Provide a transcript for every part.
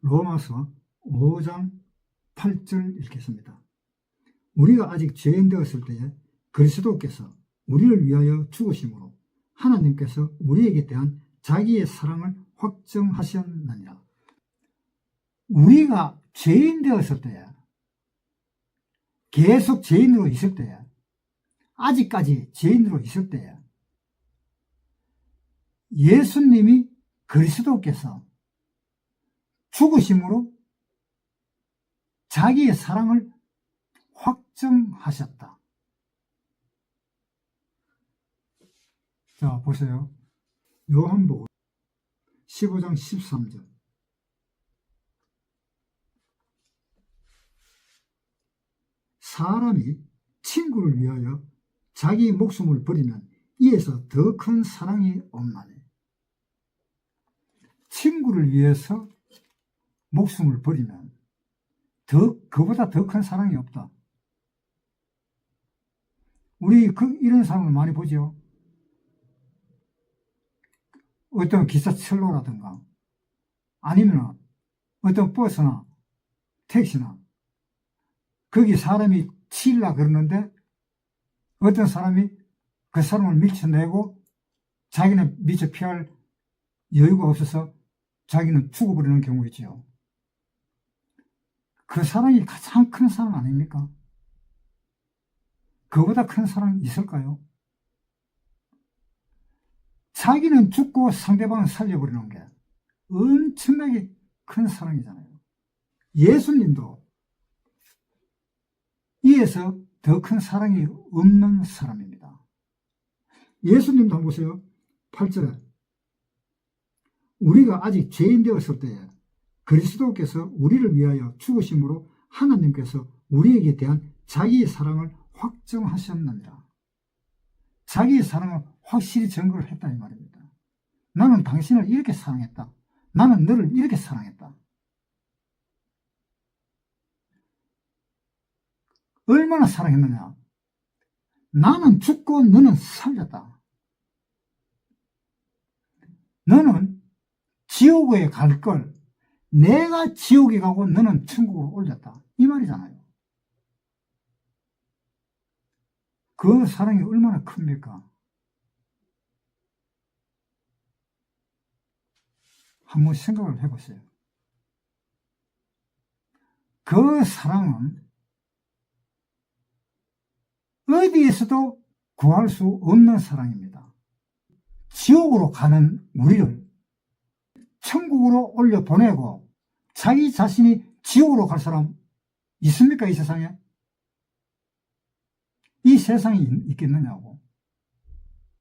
로마서 5장 8절 읽겠습니다. 우리가 아직 죄인 되었을 때에 그리스도께서 우리를 위하여 죽으심으로 하나님께서 우리에게 대한 자기의 사랑을 확정하셨느니라. 우리가 죄인 되었을 때에, 계속 죄인으로 있을 때에, 아직까지 죄인으로 있을 때에 예수님이 그리스도께서 죽으심으로 자기의 사랑을 확정하셨다. 자, 보세요. 요한복음 15장 13절. 사람이 친구를 위하여 자기 목숨을 버리면 이에서 더 큰 사랑이 없나니. 친구를 위해서 목숨을 버리면 그보다 더 큰 사랑이 없다. 우리 이런 사람을 많이 보죠. 어떤 기사철로라든가 아니면 어떤 버스나 택시나 거기 사람이 치려고 그러는데 어떤 사람이 그 사람을 밀쳐내고 자기는 미처 피할 여유가 없어서 자기는 죽어버리는 경우 있죠. 그 사랑이 가장 큰 사랑 아닙니까? 그보다 큰 사랑이 있을까요? 자기는 죽고 상대방을 살려버리는 게 엄청나게 큰 사랑이잖아요. 예수님도 이에서 더 큰 사랑이 없는 사람입니다. 예수님도 한번 보세요. 8절에 우리가 아직 죄인 되었을 때에 그리스도께서 우리를 위하여 죽으심으로 하나님께서 우리에게 대한 자기의 사랑을 확정하셨느니라. 자기의 사랑을 확실히 증거를 했다 이 말입니다. 나는 당신을 이렇게 사랑했다. 나는 너를 이렇게 사랑했다. 얼마나 사랑했느냐. 나는 죽고 너는 살렸다. 너는 지옥에 갈 걸 내가 지옥에 가고 너는 천국으로 올렸다. 이 말이잖아요. 그 사랑이 얼마나 큽니까? 한번 생각을 해보세요. 그 사랑은 어디에서도 구할 수 없는 사랑입니다. 지옥으로 가는 우리를 천국으로 올려보내고 자기 자신이 지옥으로 갈 사람 있습니까? 이 세상에? 이 세상에 있겠느냐고?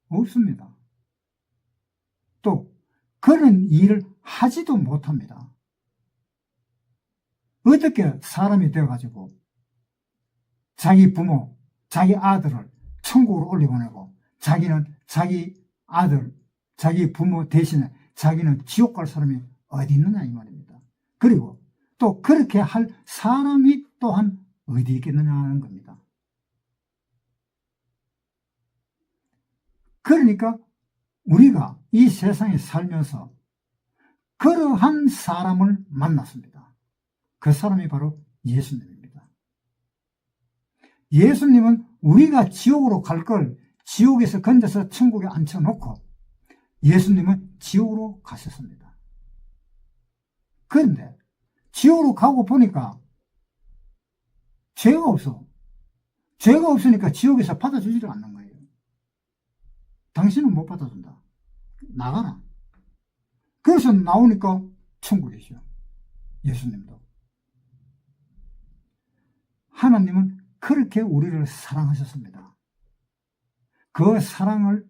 없습니다. 또 그런 일을 하지도 못합니다. 어떻게 사람이 되어가지고 자기 부모, 자기 아들을 천국으로 올려보내고 자기는 자기 아들, 자기 부모 대신에 자기는 지옥 갈 사람이 어디 있느냐 이 말입니다. 그리고 또 그렇게 할 사람이 또한 어디 있겠느냐 하는 겁니다. 그러니까 우리가 이 세상에 살면서 그러한 사람을 만났습니다. 그 사람이 바로 예수님입니다. 예수님은 우리가 지옥으로 갈 걸 지옥에서 건져서 천국에 앉혀놓고 예수님은 지옥으로 가셨습니다. 그런데 지옥으로 가고 보니까 죄가 없어. 죄가 없으니까 지옥에서 받아주지를 않는 거예요. 당신은 못 받아준다. 나가라. 그래서 나오니까 천국이죠. 예수님도. 하나님은 그렇게 우리를 사랑하셨습니다. 그 사랑을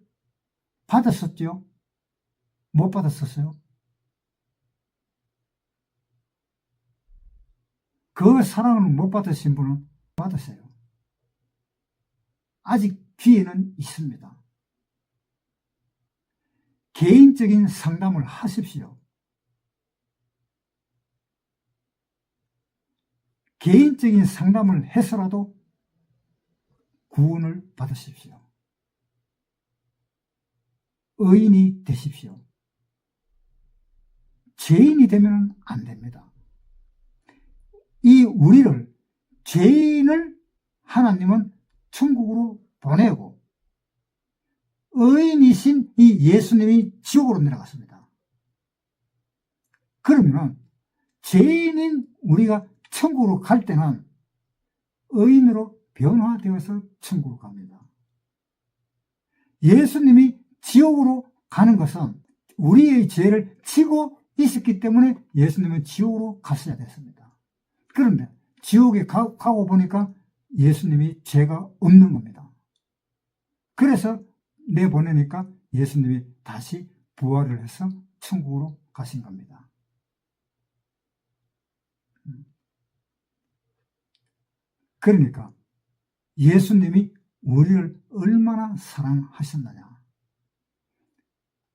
받았었죠? 못 받았었어요? 그 사랑을 못 받으신 분은 받으세요. 아직 기회는 있습니다. 개인적인 상담을 하십시오. 개인적인 상담을 해서라도 구원을 받으십시오. 의인이 되십시오. 죄인이 되면 안 됩니다. 이 우리를, 죄인을 하나님은 천국으로 보내고 의인이신 이 예수님이 지옥으로 내려갔습니다. 그러면 죄인인 우리가 천국으로 갈 때는 의인으로 변화되어서 천국으로 갑니다. 예수님이 지옥으로 가는 것은 우리의 죄를 지고 있었기 때문에 예수님은 지옥으로 갔어야 됐습니다. 그런데 지옥에 가고 보니까 예수님이 죄가 없는 겁니다. 그래서 내보내니까 예수님이 다시 부활을 해서 천국으로 가신 겁니다. 그러니까 예수님이 우리를 얼마나 사랑하셨느냐.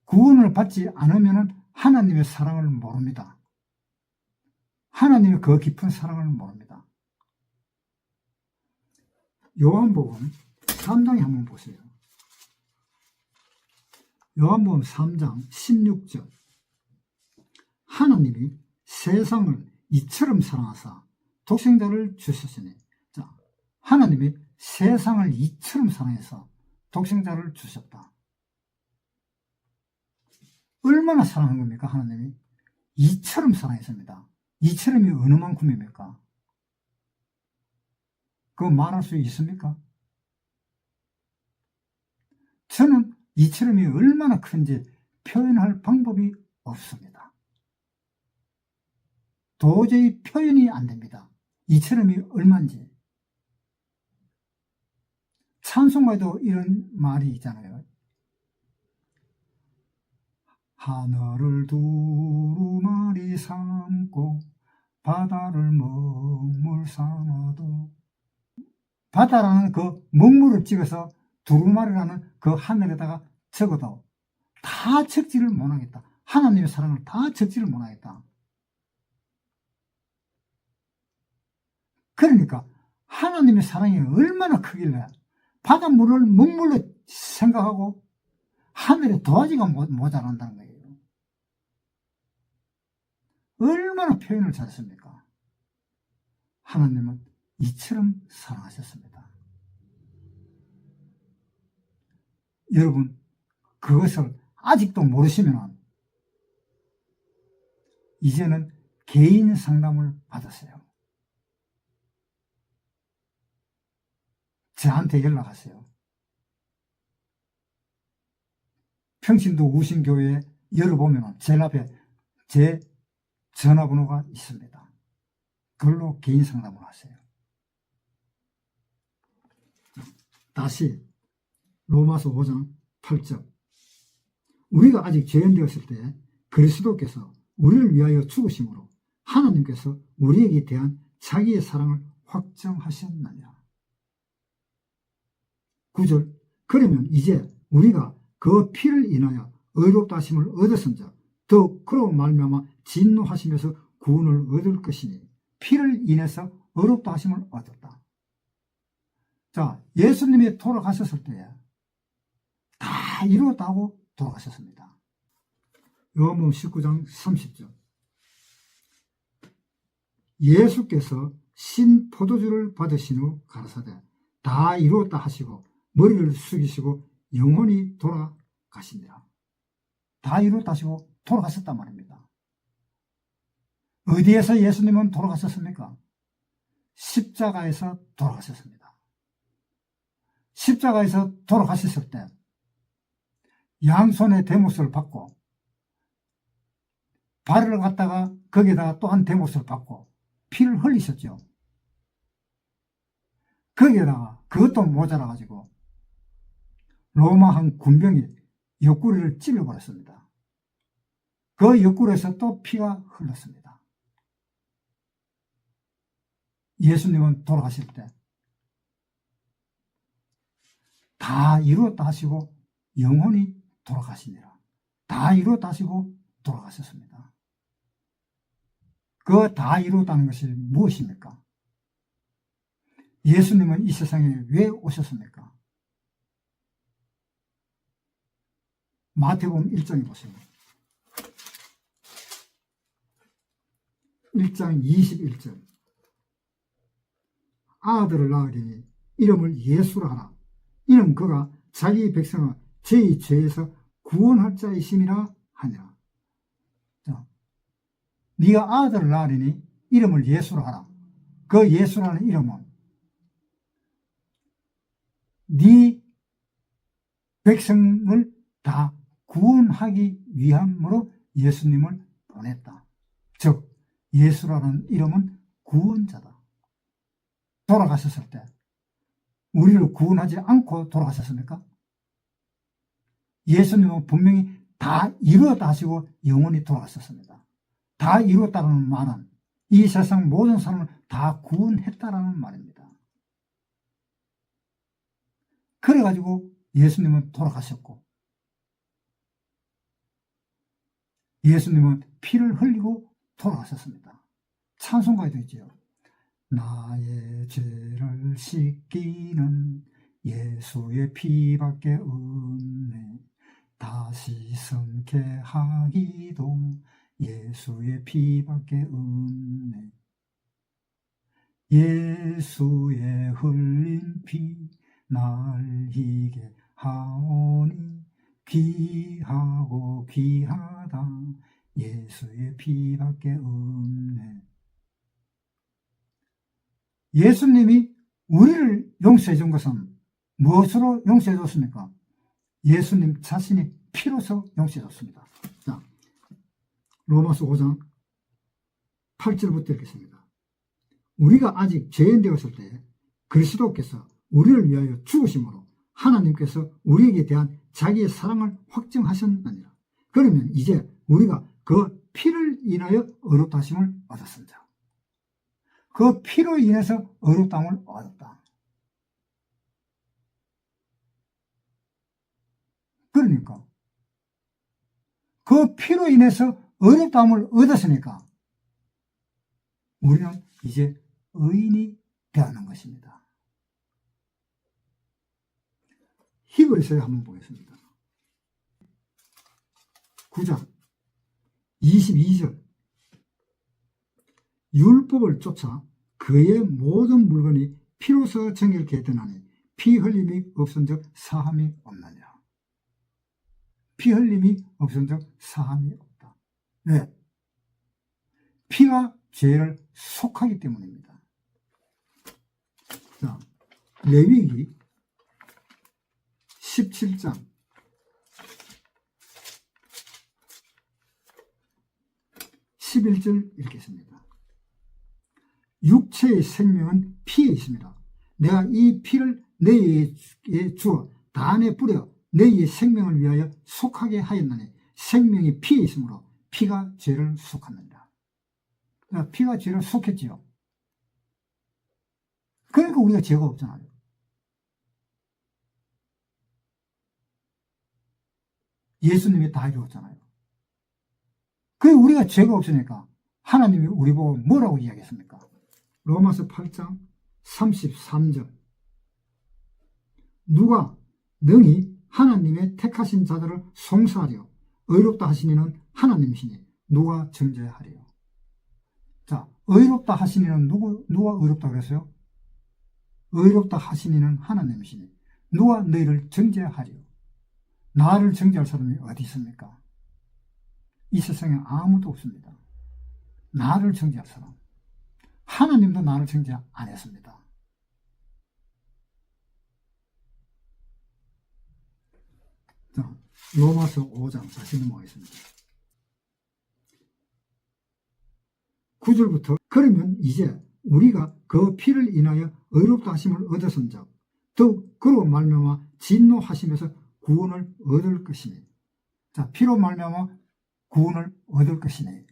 구원을 받지 않으면 하나님의 사랑을 모릅니다. 하나님의 그 깊은 사랑을 모릅니다. 요한복음 3장에 한번 보세요. 요한복음 3장 16절. 하나님이 세상을 이처럼 사랑하사 독생자를 주셨으니. 자, 하나님이 세상을 이처럼 사랑해서 독생자를 주셨다. 얼마나 사랑한 겁니까? 하나님이 이처럼 사랑했습니다. 이처럼이 어느 만큼입니까? 그거 말할 수 있습니까? 저는 이처럼이 얼마나 큰지 표현할 방법이 없습니다. 도저히 표현이 안 됩니다. 이처럼이 얼마인지. 찬송가에도 이런 말이 있잖아요. 하늘을 두루마리 삼고 바다를 먹물 삼아도. 바다라는 그 먹물을 찍어서 두루마리라는 그 하늘에다가 적어도 다 적지를 못하겠다. 하나님의 사랑을 다 적지를 못하겠다. 그러니까 하나님의 사랑이 얼마나 크길래 바닷물을 먹물로 생각하고 하늘에 도화지가 모자란다는 거예요. 얼마나 표현을 잘했습니까? 하나님은 이처럼 사랑하셨습니다. 여러분, 그것을 아직도 모르시면 이제는 개인 상담을 받으세요. 저한테 연락하세요. 평신도 우신교회에 열어보면 제일 앞에 제 전화번호가 있습니다. 그걸로 개인 상담을 하세요. 다시 로마서 5장 8절. 우리가 아직 죄인 되었을 때 그리스도께서 우리를 위하여 죽으심으로 하나님께서 우리에게 대한 자기의 사랑을 확정하셨느냐. 9절. 그러면 이제 우리가 그 피를 인하여 의롭다 하심을 얻었은즉 더욱 그로 말미암아 진노하심에서 구원을 얻을 것이니. 피를 인해서 의롭다 하심을 얻었다. 자, 예수님이 돌아가셨을 때 다 이루었다고 돌아가셨습니다. 요한복음 19장 30절. 예수께서 신 포도주를 받으신 후 가라사대 다 이루었다 하시고 머리를 숙이시고 영원히 돌아가시니라. 다 이루었다 하시고 돌아가셨단 말입니다. 어디에서 예수님은 돌아가셨습니까? 십자가에서 돌아가셨습니다. 십자가에서 돌아가셨을 때 양손에 대못을 받고 발을 갖다가 거기다가 또 한 대못을 받고 피를 흘리셨죠. 거기에다가 그것도 모자라가지고 로마 한 군병이 옆구리를 찔러버렸습니다. 그 옆구리에서 또 피가 흘렀습니다. 예수님은 돌아가실 때 다 이루었다 하시고 영원히 돌아가시니라. 다 이루었다 하시고 돌아가셨습니다. 그 다 이루었다는 것이 무엇입니까? 예수님은 이 세상에 왜 오셨습니까? 마태복음 1장에 보세요. 1장 21절. 아들을 낳으리니 이름을 예수라 하라. 이는 그가 자기 백성을 저희 죄에서 구원할 자이심이라 하니라. 자, 네가 아들을 낳으리니 이름을 예수라 하라. 그 예수라는 이름은 네 백성을 다 구원하기 위함으로 예수님을 보냈다. 즉 예수라는 이름은 구원자다. 돌아가셨을 때 우리를 구원하지 않고 돌아가셨습니까? 예수님은 분명히 다 이루었다 하시고 영원히 돌아가셨습니다. 다 이루었다는 말은 이 세상 모든 사람을 다 구원했다라는 말입니다. 그래가지고 예수님은 돌아가셨고 예수님은 피를 흘리고 돌아가셨습니다. 찬송가에도 있죠. 나의 죄를 씻기는 예수의 피밖에 없네. 다시 성케 하기도 예수의 피밖에 없네. 예수의 흘린 피 날 희게 하오니 귀하고 귀하다 예수의 피밖에 없네. 예수님이 우리를 용서해 준 것은 무엇으로 용서해 줬습니까? 예수님 자신이 피로서 용서해 줬습니다. 자, 로마서 5장 8절부터 읽겠습니다. 우리가 아직 죄인 되었을 때 그리스도께서 우리를 위하여 죽으심으로 하나님께서 우리에게 대한 자기의 사랑을 확증하셨느니라. 그러면 이제 우리가 그 피를 인하여 의롭다 하심을 얻었습니다. 그 피로 인해서 의롭다함을 얻었다. 그러니까 그 피로 인해서 의롭다함을 얻었으니까 우리는 이제 의인이 되는 것입니다. 히브리서에 한번 보겠습니다. 9장 22절 율법을 쫓아 그의 모든 물건이 피로서 정결케 되나니 피 흘림이 없은즉 사함이 없느니라. 피 흘림이 없은즉 사함이 없다. 왜? 피가 죄를 속하기 때문입니다. 자, 레위기 17장 11절 읽겠습니다. 육체의 생명은 피에 있습니다. 내가 이 피를 너희에게 주어 단에 뿌려 너희의 생명을 위하여 속하게 하였나니 생명이 피에 있으므로 피가 죄를 속하느니라. 그러니까 피가 죄를 속했지요. 그러니까 우리가 죄가 없잖아요. 예수님이 다 이루었잖아요. 그리고 우리가 죄가 없으니까 하나님이 우리 보고 뭐라고 이야기했습니까? 로마서 8장 33절 누가 능히 하나님의 택하신 자들을 송사하려 의롭다 하시니는 하나님이시니 누가 정죄하리요. 자, 의롭다 하시니는 누가 의롭다 그랬어요? 의롭다 하시니는 하나님이시니 누가 너희를 정죄하리요. 나를 정죄할 사람이 어디 있습니까? 이 세상에 아무도 없습니다. 나를 정죄할 사람. 하나님도 나를 정죄 안 했습니다. 자, 로마서 5장 다시 넘어가겠습니다. 9절부터 그러면 이제 우리가 그 피를 인하여 의롭다 하심을 얻었은즉 더욱 그로 말미암아 진노하심에서 구원을 얻을 것이니. 자, 피로 말미암아 구원을 얻을 것이니.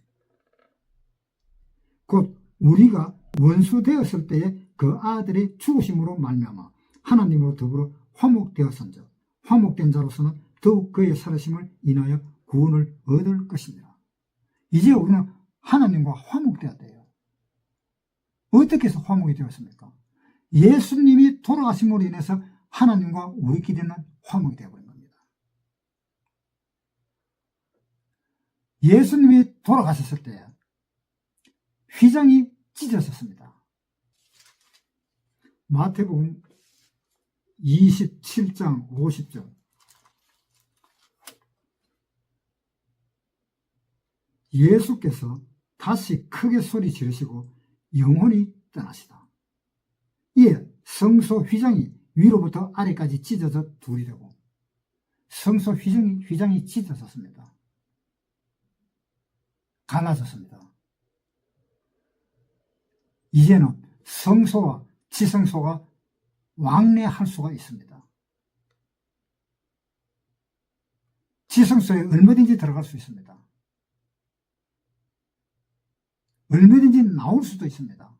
곧 우리가 원수 되었을 때에 그 아들의 죽으심으로 말미암아 하나님으로 더불어 화목되었은즉 화목된 자로서는 더욱 그의 살으심을 인하여 구원을 얻을 것입니다. 이제 우리는 하나님과 화목되었대요. 어떻게 해서 화목이 되었습니까? 예수님이 돌아가심으로 인해서 하나님과 우리끼리는 화목이 되어버린 겁니다. 예수님이 돌아가셨을 때 휘장이 찢어졌습니다. 마태복음 27장 50절. 예수께서 다시 크게 소리 지르시고 영혼이 떠나시다. 이에 성소 휘장이 위로부터 아래까지 찢어져 둘이 되고 성소 휘장이 찢어졌습니다. 갈라졌습니다. 이제는 성소와 지성소가 왕래할 수가 있습니다. 지성소에 얼마든지 들어갈 수 있습니다. 얼마든지 나올 수도 있습니다.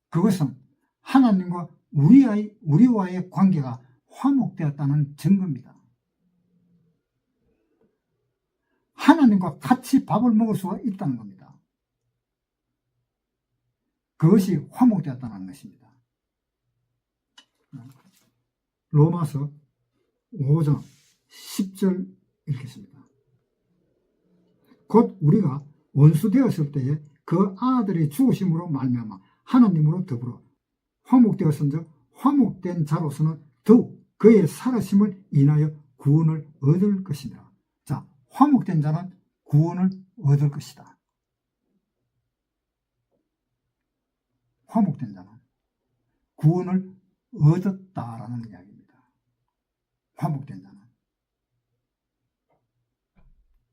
그것은 하나님과 우리와의 관계가 화목되었다는 증거입니다. 하나님과 같이 밥을 먹을 수가 있다는 겁니다. 그것이 화목되었다는 것입니다. 로마서 5장 10절 읽겠습니다. 곧 우리가 원수되었을 때에 그 아들의 죽으심으로 말미암아 하나님으로 더불어 화목되었은즉 화목된 자로서는 더욱 그의 살아심을 인하여 구원을 얻을 것이니라. 자, 화목된 자는 구원을 얻을 것이다. 화목된 자는 구원을 얻었다라는 이야기입니다. 화목된 자는.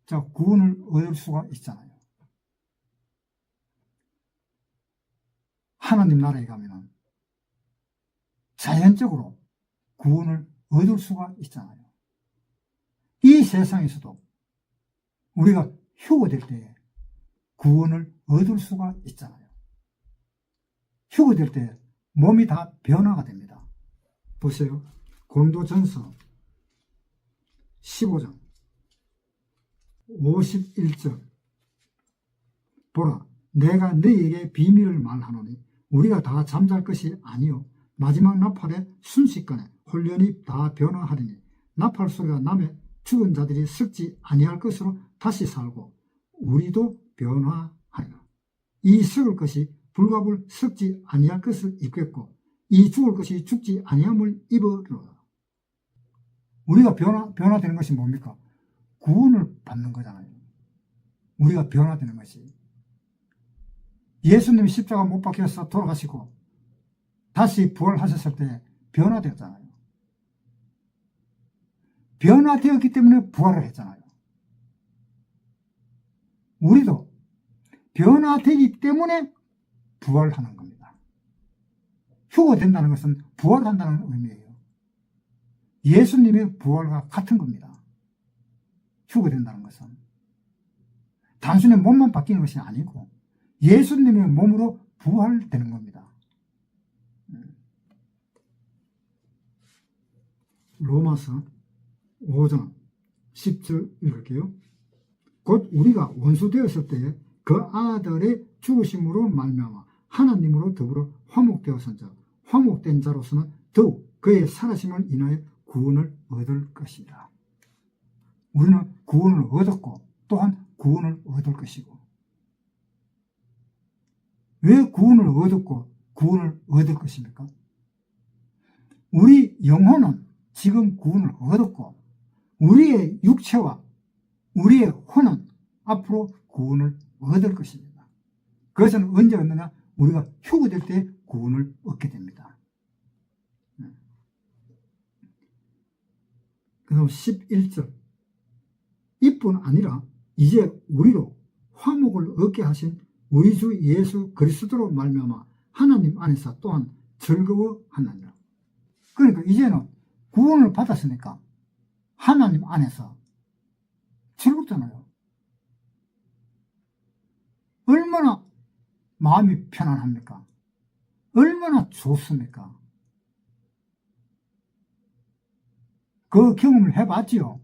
자, 구원을 얻을 수가 있잖아요. 하나님 나라에 가면은 자연적으로 구원을 얻을 수가 있잖아요. 이 세상에서도 우리가 휴거될 때에 구원을 얻을 수가 있잖아요. 휴거될 때 몸이 다 변화가 됩니다. 보세요. 고린도전서 15장 51절. 보라, 내가 너희에게 비밀을 말하노니 우리가 다 잠잘 것이 아니요 마지막 나팔에 순식간에 홀연히 다 변화하리니 나팔 소리가 나매 죽은 자들이 썩지 아니할 것으로 다시 살고 우리도 변화하리라. 이 썩을 것이 불갑을 썩지 아니할 것을 입겠고 이 죽을 것이 죽지 아니함을 입으리라. 우리가 변화되는 것이 뭡니까? 구원을 받는 거잖아요. 우리가 변화되는 것이. 예수님이 십자가 못 박혀서 돌아가시고 다시 부활하셨을 때 변화되었잖아요. 변화되었기 때문에 부활을 했잖아요. 우리도 변화되기 때문에 부활하는 겁니다. 휴거된다는 것은 부활한다는 의미예요. 예수님의 부활과 같은 겁니다. 휴거된다는 것은 단순히 몸만 바뀌는 것이 아니고 예수님의 몸으로 부활되는 겁니다. 로마서 5장 10절 읽을게요. 곧 우리가 원수 되었을 때에 그 아들의 죽으심으로 말미암아 하나님으로 더불어 화목되었은즉 화목된 자로서는 더욱 그의 살아심을 인하여 구원을 얻을 것이다. 우리는 구원을 얻었고 또한 구원을 얻을 것이고. 왜 구원을 얻었고 구원을 얻을 것입니까? 우리 영혼은 지금 구원을 얻었고 우리의 육체와 우리의 혼은 앞으로 구원을 얻을 것입니다. 그것은 언제 얻느냐? 우리가 휴거될 때 구원을 얻게 됩니다. 그다음 11절. 이뿐 아니라 이제 우리로 화목을 얻게 하신 우리 주 예수 그리스도로 말미암아 하나님 안에서 또한 즐거워하느니라. 그러니까 이제는 구원을 받았으니까 하나님 안에서 즐겁잖아요. 얼마나 마음이 편안합니까? 얼마나 좋습니까? 그 경험을 해봤지요.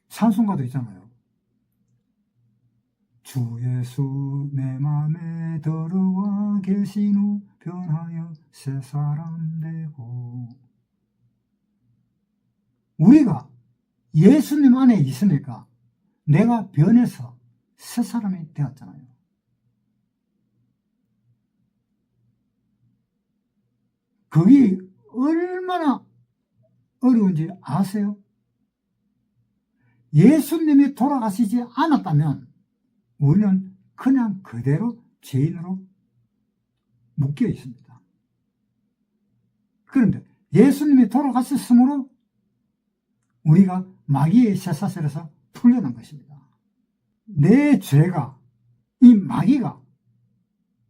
찬송가도 있잖아요. 주 예수 내 맘에 들어와 계신 후 변하여 새 사람 되고. 우리가 예수님 안에 있으니까 내가 변해서 새 사람이 되었잖아요. 그게 얼마나 어려운지 아세요? 예수님이 돌아가시지 않았다면 우리는 그냥 그대로 죄인으로 묶여 있습니다. 그런데 예수님이 돌아가셨으므로 우리가 마귀의 쇠사슬에서 풀려난 것입니다. 내 죄가, 이 마귀가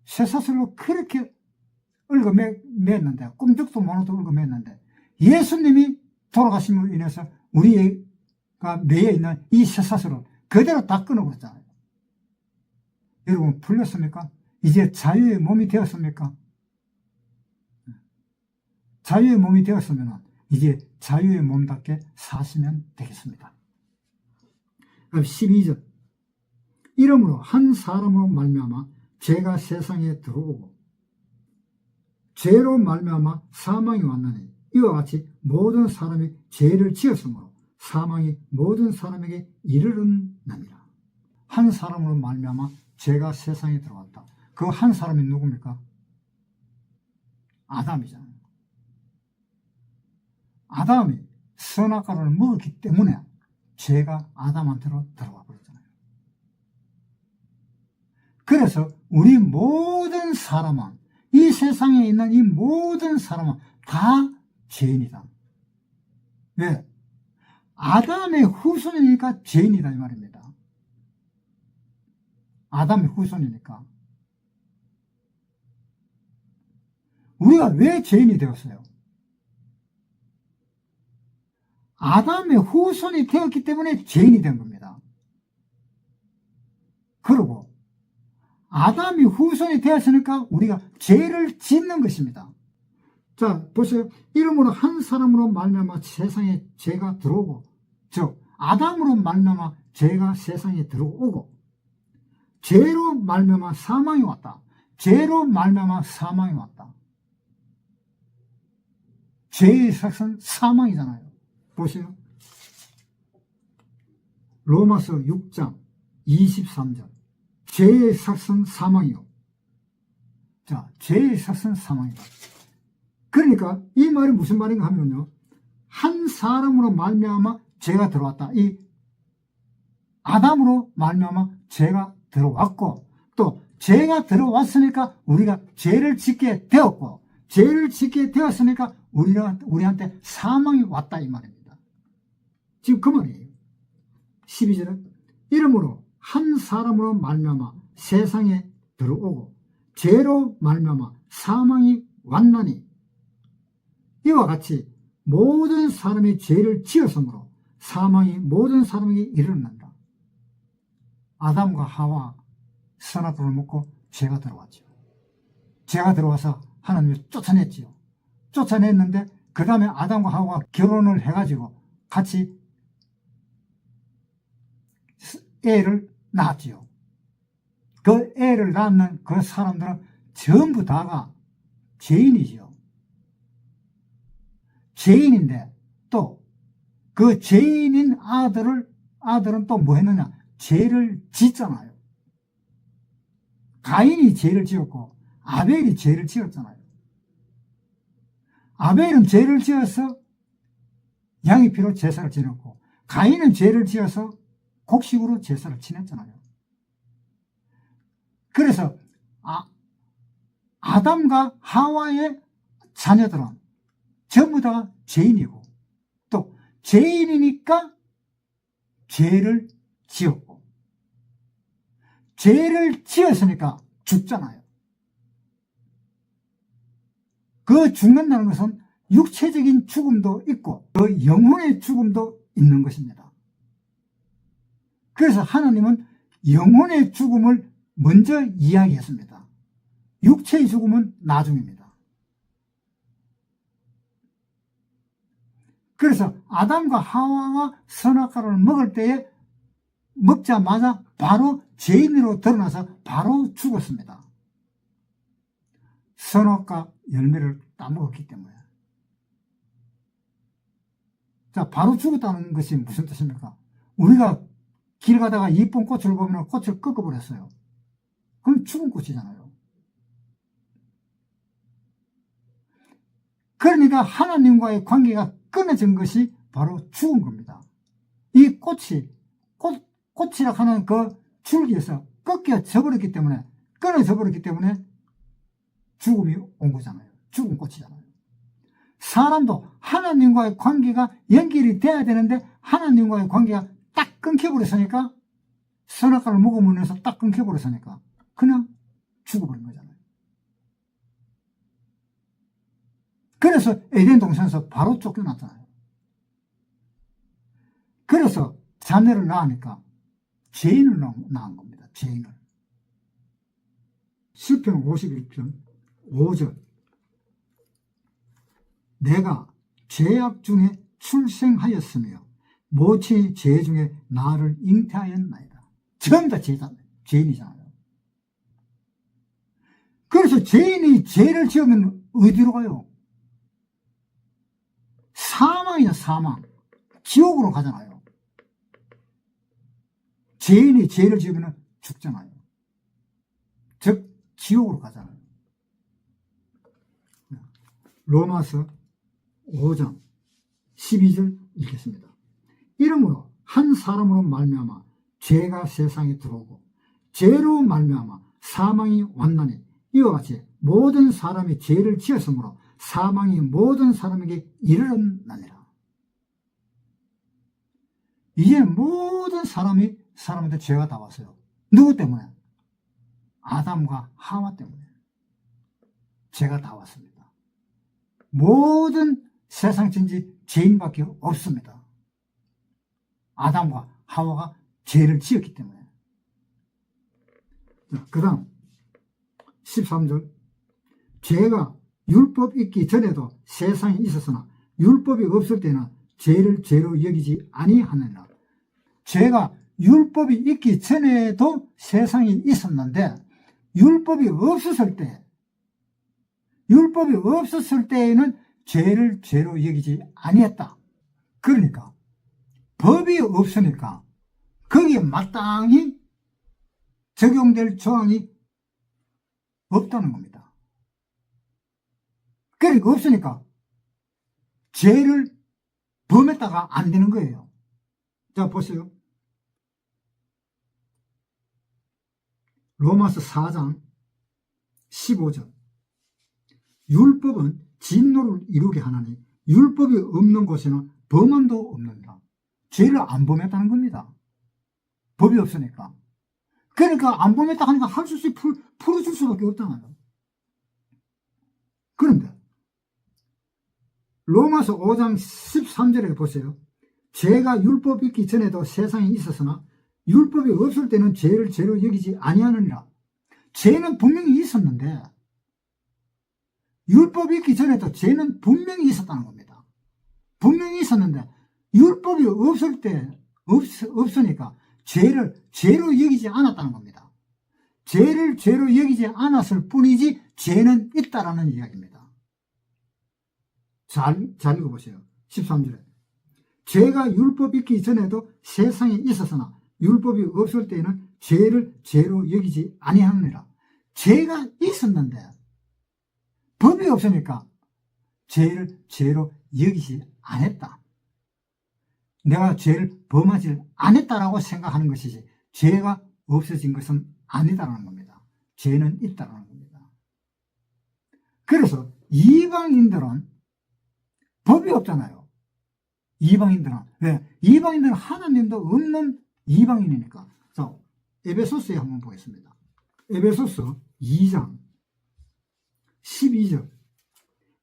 쇠사슬로 그렇게 얽어맸는데, 꿈쩍도 못하도 얽어맸는데, 예수님이 돌아가심으로 인해서 우리가 매여 있는 이 쇠사슬을 그대로 다 끊어버렸잖아요. 여러분, 풀렸습니까? 이제 자유의 몸이 되었습니까? 자유의 몸이 되었으면 이제 자유의 몸답게 사시면 되겠습니다. 그럼 12절. 이러므로 한 사람으로 말미암아 죄가 세상에 들어오고 죄로 말미암아 사망이 왔나니 이와 같이 모든 사람이 죄를 지었으므로 사망이 모든 사람에게 이르렀느니라. 한 사람으로 말미암아 죄가 세상에 들어왔다. 그 한 사람이 누굽니까? 아담이잖아요. 아담이 선악과를 먹었기 때문에 죄가 아담한테로 들어와 버렸잖아요. 그래서 우리 모든 사람은, 이 세상에 있는 이 모든 사람은 다 죄인이다. 왜? 아담의 후손이니까 죄인이다 이 말입니다. 아담의 후손이니까. 우리가 왜 죄인이 되었어요? 아담의 후손이 되었기 때문에 죄인이 된 겁니다. 그리고 아담이 후손이 되었으니까 우리가 죄를 짓는 것입니다. 자, 보세요. 이러므로 한 사람으로 말미암아 세상에 죄가 들어오고, 즉 아담으로 말미암아 죄가 세상에 들어오고, 죄로 말미암아 사망이 왔다. 죄로 말미암아 사망이 왔다. 죄의 삭은 사망이잖아요. 보세요. 로마서 6장 23절. 죄의 삭은 사망이요. 자, 죄의 삭은 사망이다. 그러니까 이 말이 무슨 말인가 하면요, 한 사람으로 말미암아 죄가 들어왔다. 이 아담으로 말미암아 죄가 들어왔고, 또 죄가 들어왔으니까 우리가 죄를 짓게 되었고, 죄를 짓게 되었으니까 우리한테 사망이 왔다 이 말입니다. 지금 그 말이에요. 12절은 이러므로 한 사람으로 말미암아 세상에 들어오고 죄로 말미암아 사망이 왔나니 이와 같이 모든 사람이 죄를 지었으므로 사망이 모든 사람에게 이르렀는다. 아담과 하와 선악과를 먹고 죄가 들어왔죠. 죄가 들어와서 하나님이 쫓아냈지요. 쫓아냈는데 그 다음에 아담과 하와가 결혼을 해가지고 같이 애를 낳았지요. 그 애를 낳는 그 사람들은 전부 다가 죄인이지요. 죄인인데 또 그 죄인인 아들은 또 뭐 했느냐? 죄를 짓잖아요. 가인이 죄를 지었고 아벨이 죄를 지었잖아요. 아벨은 죄를 지어서 양의 피로 제사를 지냈고 가인은 죄를 지어서 곡식으로 제사를 지냈잖아요. 그래서 아담과 하와의 자녀들은 전부 다 죄인이고 또 죄인이니까 죄를 지었고 죄를 지었으니까 죽잖아요. 그 죽는다는 것은 육체적인 죽음도 있고 그 영혼의 죽음도 있는 것입니다. 그래서 하나님은 영혼의 죽음을 먼저 이야기했습니다. 육체의 죽음은 나중입니다. 그래서 아담과 하와가 선악과를 먹을 때에 먹자마자 바로 죄인으로 드러나서 바로 죽었습니다. 선악과 열매를 따먹었기 때문에. 자, 바로 죽었다는 것이 무슨 뜻입니까? 우리가 길 가다가 이쁜 꽃을 보면 꽃을 꺾어버렸어요. 그럼 죽은 꽃이잖아요. 그러니까 하나님과의 관계가 끊어진 것이 바로 죽은 겁니다. 이 꽃이라 하는 그 줄기에서 꺾여져 버렸기 때문에, 끊어져 버렸기 때문에 죽음이 온 거잖아요. 죽은 꽃이잖아요. 사람도 하나님과의 관계가 연결이 돼야 되는데 하나님과의 관계가 딱 끊겨버렸으니까, 선악과를 먹으면서 딱 끊겨버렸으니까 그냥 죽어버린 거잖아요. 그래서 에덴 동산에서 바로 쫓겨났잖아요. 그래서 자녀를 낳으니까 죄인을 낳은 겁니다. 죄인을. 시편 51편 5절, 내가 죄악 중에 출생하였으며 모친의 죄 중에 나를 잉태하였나이다. 전부 다 죄인이잖아요. 그래서 죄인이 죄를 지으면 어디로 가요? 사망이야, 사망. 지옥으로 가잖아요. 죄인이 죄를 지으면 죽잖아요. 즉 지옥으로 가잖아요. 로마서 5장 12절 읽겠습니다. 이러므로 한 사람으로 말미암아 죄가 세상에 들어오고 죄로 말미암아 사망이 왔나니 이와 같이 모든 사람이 죄를 지었으므로 사망이 모든 사람에게 이르렀나니라. 이제 모든 사람한테 죄가 다 왔어요. 누구 때문에? 아담과 하와 때문에 죄가 다 왔습니다. 모든 세상 전지 죄인밖에 없습니다. 아담과 하와가 죄를 지었기 때문에. 그 다음 13절, 죄가 율법 있기 전에도 세상에 있었으나 율법이 없을 때는 죄를 죄로 여기지 아니하느니라. 죄가 율법이 있기 전에도 세상에 있었는데 율법이 없었을 때에는 죄를 죄로 여기지 아니했다. 그러니까 법이 없으니까 거기에 마땅히 적용될 조항이 없다는 겁니다. 그러니까 없으니까 죄를 범했다가 안 되는 거예요. 자, 보세요. 로마서 4장 15절, 율법은 진노를 이루게 하나니 율법이 없는 곳에는 범함도 없는다. 죄를 안 범했다는 겁니다. 법이 없으니까. 그러니까 안 범했다 하니까 할 수 없이 풀어줄 수밖에 없잖아요. 그런데 로마서 5장 13절에 보세요. 죄가 율법 있기 전에도 세상에 있었으나 율법이 없을 때는 죄를 죄로 여기지 아니하느니라. 죄는 분명히 있었는데 율법이 있기 전에도 죄는 분명히 있었다는 겁니다. 분명히 있었는데 율법이 없으니까 죄를 죄로 여기지 않았다는 겁니다. 죄를 죄로 여기지 않았을 뿐이지 죄는 있다라는 이야기입니다. 잘 읽어보세요. 13절에 죄가 율법 있기 전에도 세상에 있었으나 율법이 없을 때에는 죄를 죄로 여기지 아니하느니라. 죄가 있었는데 법이 없으니까 죄를 죄로 여기지 않았다. 내가 죄를 범하지 않았다라고 생각하는 것이지 죄가 없어진 것은 아니다라는 겁니다. 죄는 있다라는 겁니다. 그래서 이방인들은 법이 없잖아요. 이방인들은. 왜? 이방인들은 하나님도 없는 이방인이니까. 자, 에베소서에 한번 보겠습니다. 에베소서 2장 12절,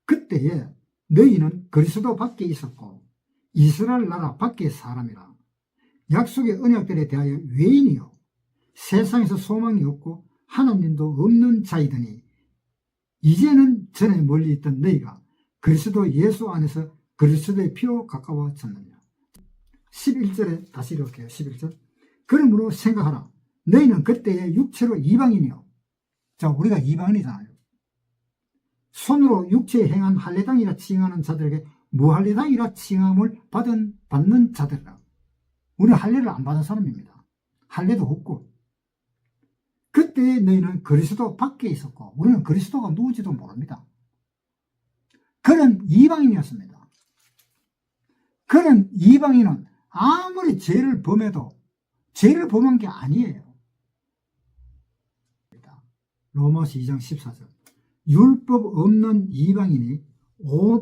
그때에 너희는 그리스도 밖에 있었고 이스라엘 나라 밖의 사람이라. 약속의 언약들에 대하여 외인이요 세상에서 소망이 없고 하나님도 없는 자이더니 이제는 전에 멀리 있던 너희가 그리스도 예수 안에서 그리스도의 피로 가까워졌느냐. 11절에 다시 읽을게요. 11절, 그러므로 생각하라. 너희는 그때의 육체로 이방인이요. 자, 우리가 이방인이잖아요. 손으로 육체에 행한 할례당이라 칭하는 자들에게 무할례당이라 칭함을 받는 자들이라. 우리는 할례를 안 받은 사람입니다. 할례도 없고. 그때 너희는 그리스도 밖에 있었고 우리는 그리스도가 누군지도 모릅니다. 그런 이방인이었습니다. 그런 이방인은 아무리 죄를 범해도 죄를 범한 게 아니에요. 로마서 2장 14절. 율법 없는 이방인이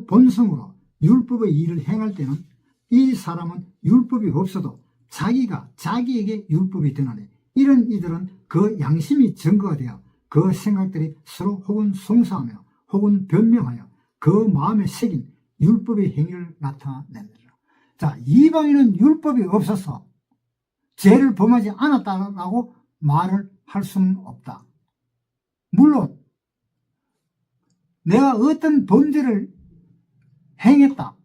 본성으로 율법의 일을 행할 때는 이 사람은 율법이 없어도 자기가 자기에게 율법이 되나니 이런 이들은 그 양심이 증거가 되어 그 생각들이 서로 혹은 송사하며 혹은 변명하여 그 마음에 새긴 율법의 행위를 나타냅니다. 자, 이방인은 율법이 없어서 죄를 범하지 않았다라고 말을 할 수는 없다. 물론 내가 어떤 범죄를 행했다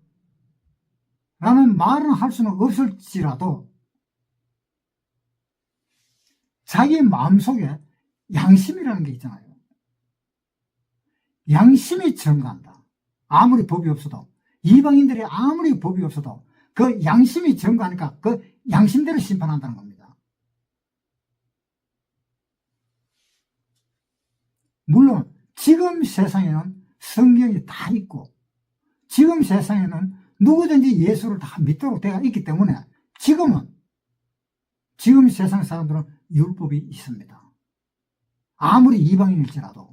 라는 말은 할 수는 없을지라도 자기 마음속에 양심이라는 게 있잖아요. 양심이 증거한다. 아무리 법이 없어도, 이방인들이 아무리 법이 없어도 그 양심이 증거하니까 그 양심대로 심판한다는 겁니다. 물론 지금 세상에는 성경이 다 있고 지금 세상에는 누구든지 예수를 다 믿도록 되어 있기 때문에 지금 세상 사람들은 율법이 있습니다. 아무리 이방인일지라도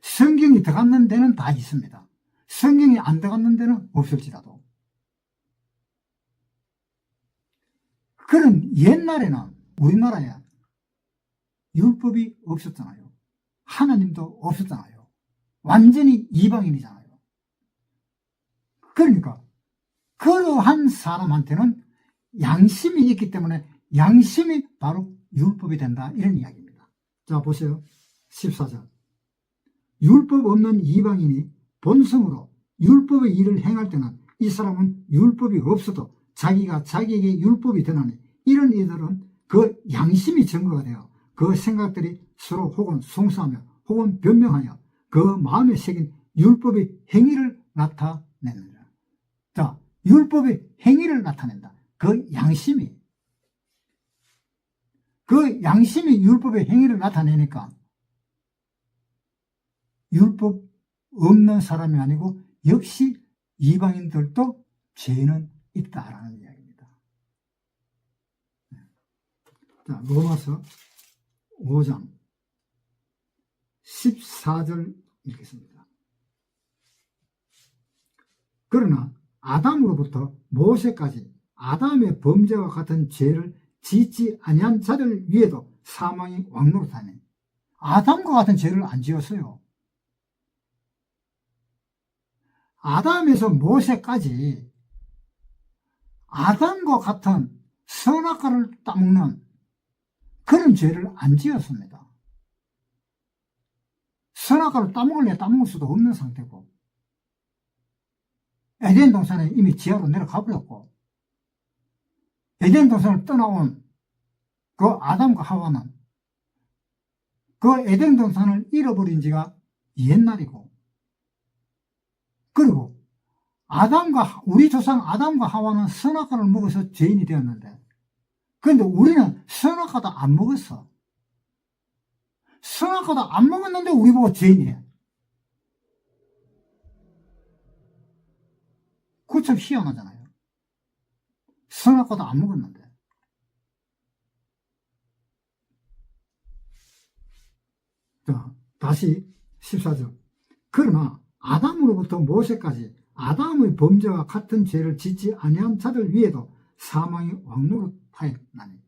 성경이 들어갔는 데는 다 있습니다. 성경이 안 들어갔는 데는 없을지라도. 그런 옛날에는 우리나라에 율법이 없었잖아요. 하나님도 없었잖아요. 완전히 이방인이잖아요. 그러니까 그러한 사람한테는 양심이 있기 때문에 양심이 바로 율법이 된다, 이런 이야기입니다. 자, 보세요. 14절. 율법 없는 이방인이 본성으로 율법의 일을 행할 때는 이 사람은 율법이 없어도 자기가 자기에게 율법이 되나니 이런 이들은 그 양심이 증거가 되어 그 생각들이 서로 혹은 송사하며 혹은 변명하여 그 마음에 새긴 율법의 행위를 나타냅니다. 자, 율법의 행위를 나타낸다. 그 양심이 율법의 행위를 나타내니까 율법 없는 사람이 아니고 역시 이방인들도 죄는 있다라는 이야기입니다. 자, 로마서 5장 14절 읽겠습니다. 그러나 아담으로부터 모세까지 아담의 범죄와 같은 죄를 짓지 아니한 자들 위에도 사망이 왕노릇하니 아담과 같은 죄를 안 지었어요. 아담에서 모세까지 아담과 같은 선악과를 따먹는 그런 죄를 안 지었습니다. 선악과를 따먹을래 따먹을 수도 없는 상태고 에덴 동산에 이미 지하로 내려가 버렸고 에덴 동산을 떠나온 그 아담과 하와는 그 에덴 동산을 잃어버린 지가 옛날이고, 그리고 우리 조상 아담과 하와는 선악과를 먹어서 죄인이 되었는데, 그런데 우리는 선악과도 안 먹었어. 선악과도 안 먹었는데 우리 보고 죄인이래. 그거 참 희한하잖아요. 선악과도 안 먹었는데. 자, 다시 14절. 그러나 아담으로부터 모세까지 아담의 범죄와 같은 죄를 짓지 아니한 자들 위에도 사망이 왕노릇하였나니.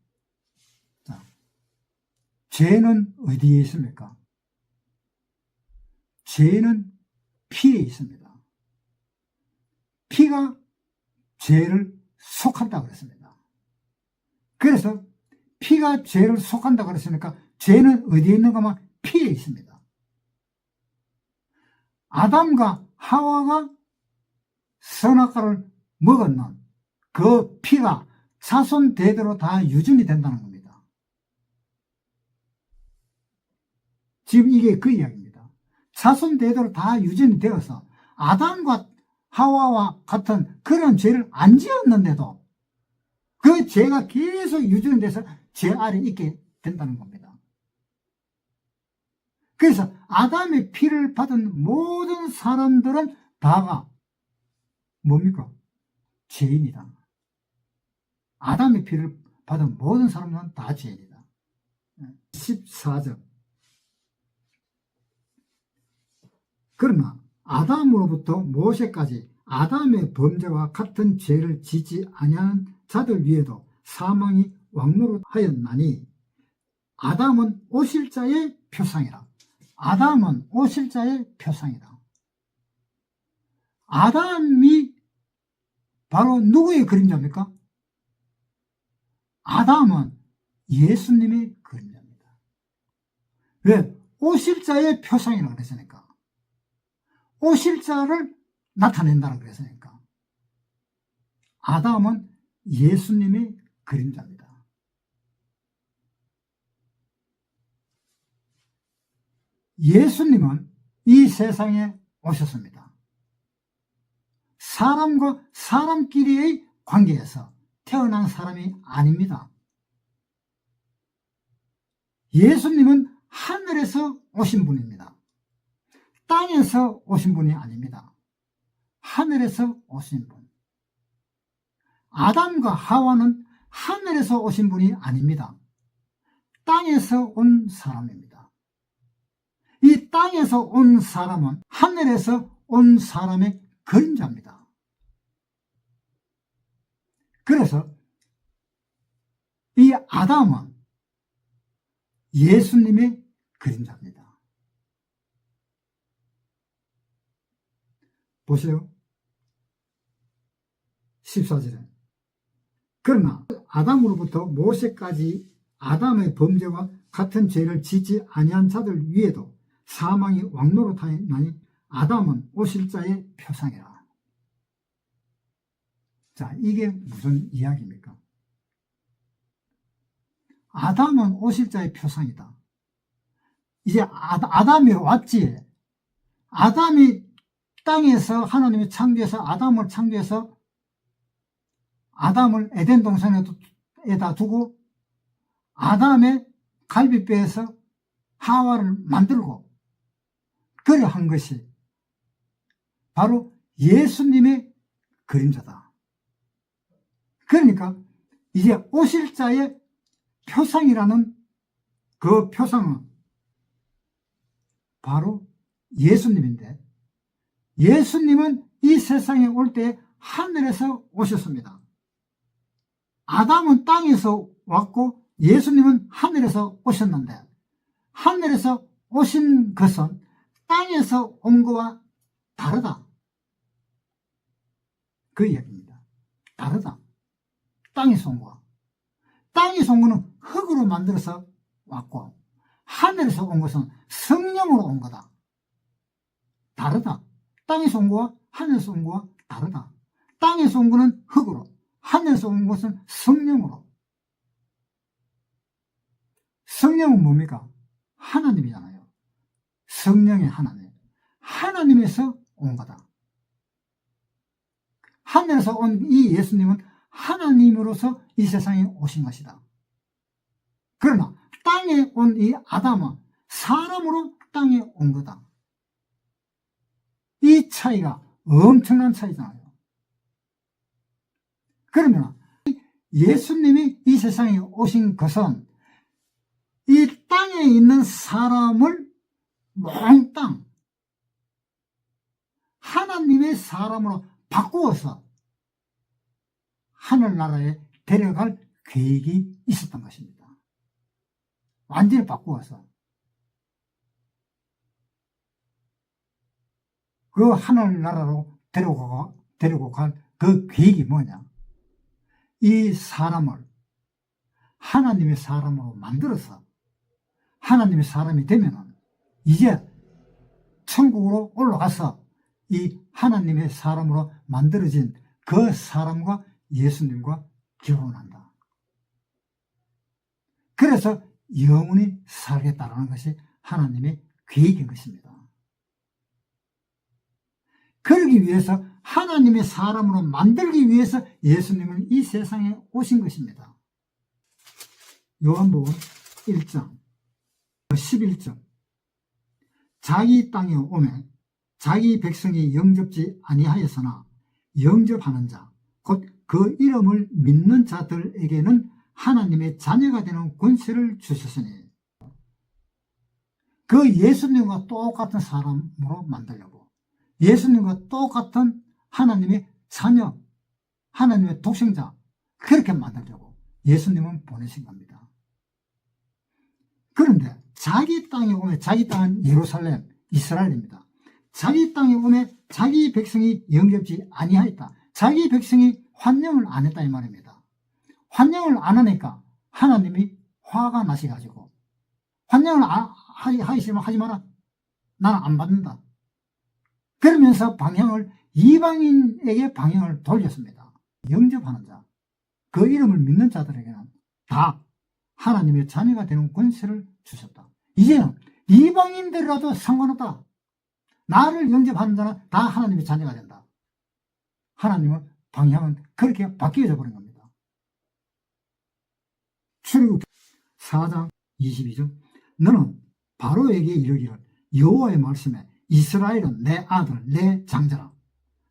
자, 죄는 어디에 있습니까? 죄는 피에 있습니다. 피가 죄를 속한다 그랬습니다. 그래서 피가 죄를 속한다 그랬으니까 죄는 어디에 있는가만 피에 있습니다. 아담과 하와가 선악과를 먹었는 그 피가 자손 대대로 다 유전이 된다는 겁니다. 지금 이게 그 이야기입니다. 자손 대대로 다 유전이 되어서 아담과 하와와 같은 그런 죄를 안 지었는데도 그 죄가 계속 유전돼서 죄 아래 있게 된다는 겁니다. 그래서 아담의 피를 받은 모든 사람들은 다가 뭡니까? 죄인이다. 아담의 피를 받은 모든 사람들은 다 죄인이다. 14절. 그러나 아담으로부터 모세까지 아담의 범죄와 같은 죄를 지지 아니하는 자들 위에도 사망이 왕노릇하였나니 아담은 오실 자의 표상이라. 아담은 오실 자의 표상이다. 아담이 바로 누구의 그림자입니까? 아담은 예수님의 그림자입니다. 왜? 오실 자의 표상이라고 그랬으니까. 오실 자를 나타낸다고 그랬으니까. 아담은 예수님의 그림자입니다. 예수님은 이 세상에 오셨습니다. 사람과 사람끼리의 관계에서 태어난 사람이 아닙니다. 예수님은 하늘에서 오신 분입니다. 땅에서 오신 분이 아닙니다. 하늘에서 오신 분. 아담과 하와는 하늘에서 오신 분이 아닙니다. 땅에서 온 사람입니다. 이 땅에서 온 사람은 하늘에서 온 사람의 그림자입니다. 그래서 이 아담은 예수님의 그림자입니다. 보세요. 14절에 그러나 아담으로부터 모세까지 아담의 범죄와 같은 죄를 짓지 아니한 자들 위에도 사망이 왕노릇하였나니 아담은 오실 자의 표상이라. 자, 이게 무슨 이야기입니까? 아담은 오실 자의 표상이다. 이제 아담이 왔지. 아담이 땅에서 하나님이 창조해서 아담을 창조해서 아담을 에덴 동산에다 두고 아담의 갈비뼈에서 하와를 만들고 그래 한 것이 바로 예수님의 그림자다. 그러니까 이제 오실 자의 표상이라는 그 표상은 바로 예수님인데 예수님은 이 세상에 올 때 하늘에서 오셨습니다. 아담은 땅에서 왔고 예수님은 하늘에서 오셨는데 하늘에서 오신 것은 땅에서 온 것과 다르다. 그 이야기입니다. 다르다. 땅에서 온 거와. 땅에서 온 거는 흙으로 만들어서 왔고 하늘에서 온 것은 성령으로 온 거다. 다르다. 땅에서 온 거와 하늘에서 온 거와 다르다. 땅에서 온 거는 흙으로, 하늘에서 온 것은 성령으로. 성령은 뭡니까? 하나님이잖아요. 성령의 하나님. 하나님에서 온 거다. 하늘에서 온 이 예수님은 하나님으로서 이 세상에 오신 것이다. 그러나 땅에 온 이 아담은 사람으로 땅에 온 거다. 이 차이가 엄청난 차이잖아요. 그러면 예수님이 이 세상에 오신 것은 이 땅에 있는 사람을 몽땅 하나님의 사람으로 바꾸어서 하늘나라에 데려갈 계획이 있었던 것입니다. 완전히 바꾸어서 그 하늘나라로 데리고 갈 그 계획이 뭐냐? 이 사람을 하나님의 사람으로 만들어서 하나님의 사람이 되면은 이제 천국으로 올라가서 이 하나님의 사람으로 만들어진 그 사람과 예수님과 결혼한다. 그래서 영원히 살겠다라는 것이 하나님의 계획인 것입니다. 그러기 위해서 하나님의 사람으로 만들기 위해서 예수님은 이 세상에 오신 것입니다. 요한복음 1장 11절 자기 땅에 오매 자기 백성이 영접지 아니하였으나 영접하는 자, 곧 그 이름을 믿는 자들에게는 하나님의 자녀가 되는 권세를 주셨으니, 그 예수님과 똑같은 사람으로 만들려고, 예수님과 똑같은 하나님의 자녀, 하나님의 독생자, 그렇게 만들려고 예수님은 보내신 겁니다. 그런데 자기 땅에 오면, 자기 땅은 예루살렘, 이스라엘입니다. 자기 땅에 오면 자기 백성이 영접지 아니하였다. 자기 백성이 환영을 안 했다 이 말입니다. 환영을 안 하니까 하나님이 화가 나셔가지고, 환영을 하기 싫으면 하지 마라, 나는 안 받는다, 그러면서 이방인에게 방향을 돌렸습니다. 영접하는 자, 그 이름을 믿는 자들에게는 다 하나님의 자녀가 되는 권세를 주셨다. 이제는 이방인들이라도 상관없다. 나를 영접하는 자는 다 하나님의 자녀가 된다. 하나님은 방향은 그렇게 바뀌어져 버린 겁니다. 출애굽 4장 22절, 너는 바로에게 이르기를 여호와의 말씀에 이스라엘은 내 아들 내 장자라.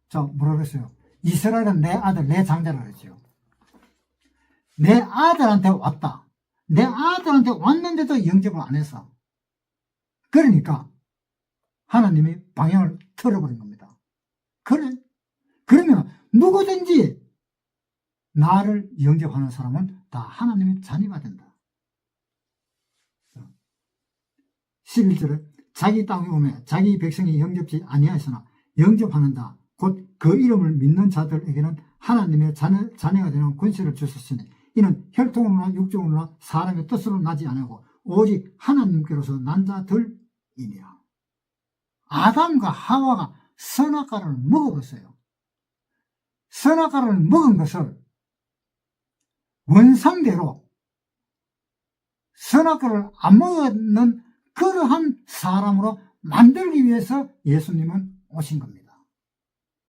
자, 뭐라 그랬어요? 이스라엘은 내 아들 내 장자라 그랬죠. 내 아들한테 왔다. 내 아들한테 왔는데도 영접을 안 했어. 그러니까 하나님이 방향을 틀어버린 겁니다. 그래? 그러면 누구든지 나를 영접하는 사람은 다 하나님의 자녀가 된다. 11절에 자기 땅에 오매 자기 백성이 영접지 아니하였으나 영접하는 자, 곧 그 이름을 믿는 자들에게는 하나님의 자녀가 되는 권세를 주셨으니 이는 혈통으로나 육종으로나 사람의 뜻으로 나지 않고 오직 하나님께로서 난 자들이니라. 아담과 하와가 선악과를 먹어버렸어요. 선악과를 먹은 것을 원상대로 선악과를 안 먹는 그러한 사람으로 만들기 위해서 예수님은 오신 겁니다.